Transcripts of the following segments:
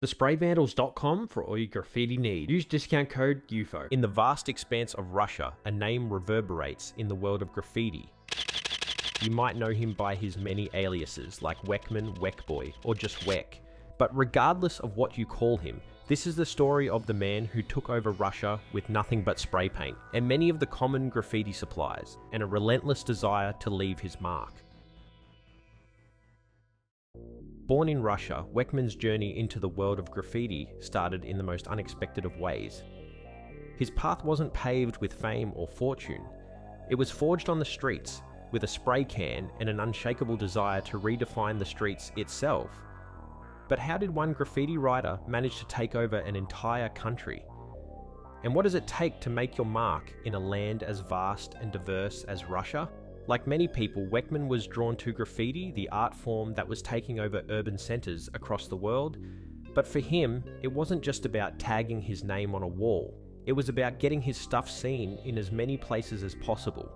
Thesprayvandals.com for all your graffiti needs. Use discount code UFO. In the vast expanse of Russia, a name reverberates in the world of graffiti. You might know him by his many aliases like Weckman, Weckboy, or just Weck. But regardless of what you call him, this is the story of the man who took over Russia with nothing but spray paint, and many of the common graffiti supplies, and a relentless desire to leave his mark. Born in Russia, Weckman's journey into the world of graffiti started in the most unexpected of ways. His path wasn't paved with fame or fortune. It was forged on the streets, with a spray can and an unshakable desire to redefine the streets itself. But how did one graffiti writer manage to take over an entire country? And what does it take to make your mark in a land as vast and diverse as Russia? Like many people, Weckman was drawn to graffiti, the art form that was taking over urban centres across the world. But for him, it wasn't just about tagging his name on a wall. It was about getting his stuff seen in as many places as possible.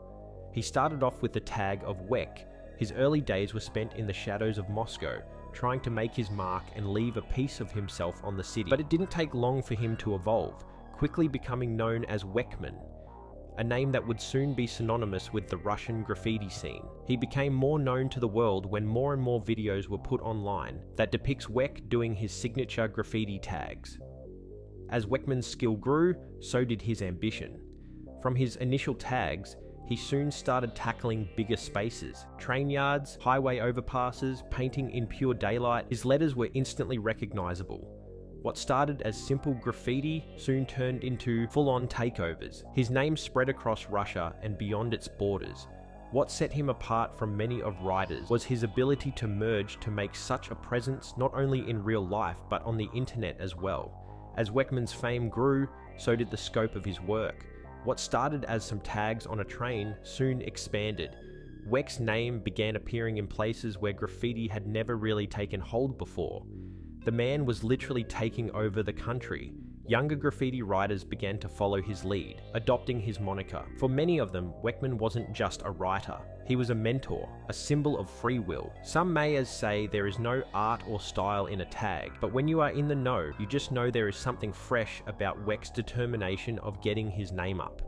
He started off with the tag of Weck. His early days were spent in the shadows of Moscow, trying to make his mark and leave a piece of himself on the city. But it didn't take long for him to evolve, quickly becoming known as Weckman, a name that would soon be synonymous with the Russian graffiti scene. He became more known to the world when more and more videos were put online that depicts Weck doing his signature graffiti tags. As Weckman's skill grew, so did his ambition. From his initial tags, he soon started tackling bigger spaces, train yards, highway overpasses, painting in pure daylight. His letters were instantly recognizable. What started as simple graffiti soon turned into full-on takeovers. His name spread across Russia and beyond its borders. What set him apart from many of writers was his ability to merge to make such a presence not only in real life but on the internet as well. As Weckman's fame grew, so did the scope of his work. What started as some tags on a train soon expanded. Weck's name began appearing in places where graffiti had never really taken hold before. The man was literally taking over the country. Younger graffiti writers began to follow his lead, adopting his moniker. For many of them, Weckman wasn't just a writer. He was a mentor, a symbol of free will. Some may as say there is no art or style in a tag, but when you are in the know, you just know there is something fresh about Weck's determination of getting his name up.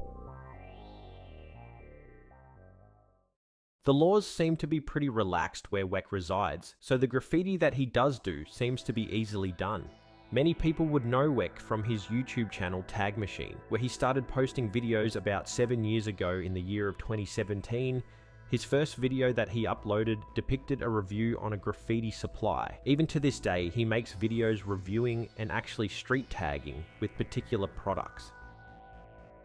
The laws seem to be pretty relaxed where Weck resides, so the graffiti that he does do seems to be easily done. Many people would know Weck from his YouTube channel Tag Machine, where he started posting videos about 7 years ago in the year of 2017. His first video that he uploaded depicted a review on a graffiti supply. Even to this day, he makes videos reviewing and actually street tagging with particular products.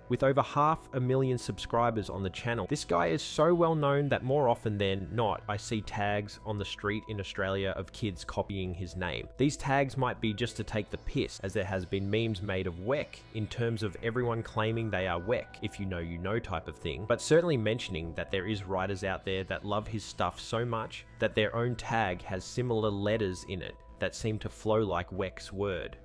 With over 500,000 subscribers on the channel, this guy is so well known that more often than not, I see tags on the street in Australia of kids copying his name. These tags might be just to take the piss, as there has been memes made of Weck in terms of everyone claiming they are Weck, if you know type of thing, but certainly mentioning that there is writers out there that love his stuff so much that their own tag has similar letters in it that seem to flow like Weck's word.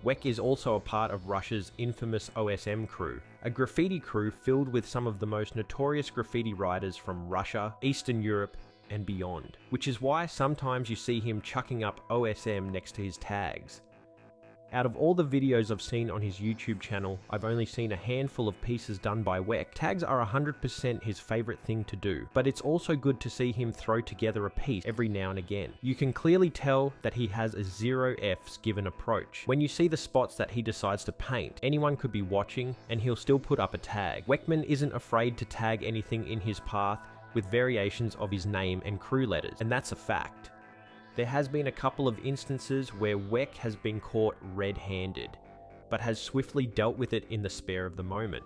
Weck is also a part of Russia's infamous OSM crew, a graffiti crew filled with some of the most notorious graffiti writers from Russia, Eastern Europe, and beyond, which is why sometimes you see him chucking up OSM next to his tags. Out of all the videos I've seen on his YouTube channel, I've only seen a handful of pieces done by Weck. Tags are 100% his favourite thing to do, but it's also good to see him throw together a piece every now and again. You can clearly tell that he has a zero F's given approach. When you see the spots that he decides to paint, anyone could be watching and he'll still put up a tag. Weckman isn't afraid to tag anything in his path with variations of his name and crew letters, and that's a fact. There has been a couple of instances where Weck has been caught red-handed, but has swiftly dealt with it in the spare of the moment.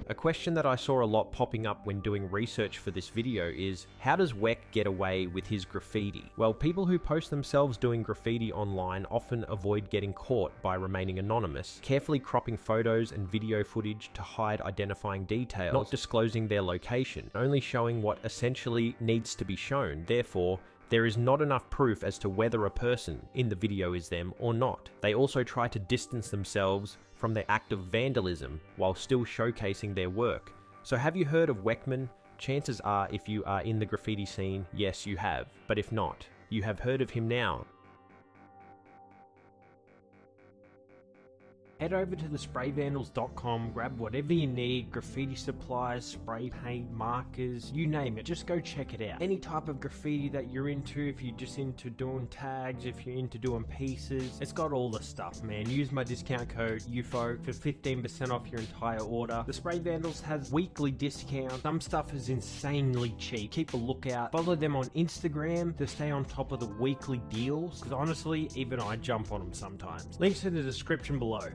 A question that I saw a lot popping up when doing research for this video is, how does Weck get away with his graffiti? Well, people who post themselves doing graffiti online often avoid getting caught by remaining anonymous, carefully cropping photos and video footage to hide identifying details, not disclosing their location, only showing what essentially needs to be shown. Therefore, there is not enough proof as to whether a person in the video is them or not. They also try to distance themselves from the act of vandalism while still showcasing their work. So have you heard of Weckman? Chances are, if you are in the graffiti scene, yes you have. But if not, you have heard of him now. Head over to thesprayvandals.com, grab whatever you need, graffiti supplies, spray paint, markers, you name it, just go check it out. Any type of graffiti that you're into, if you're just into doing tags, if you're into doing pieces, it's got all the stuff, man. Use my discount code UFO for 15% off your entire order. The Spray Vandals has weekly discounts. Some stuff is insanely cheap. Keep a lookout. Follow them on Instagram to stay on top of the weekly deals, because honestly, even I jump on them sometimes. Links in the description below.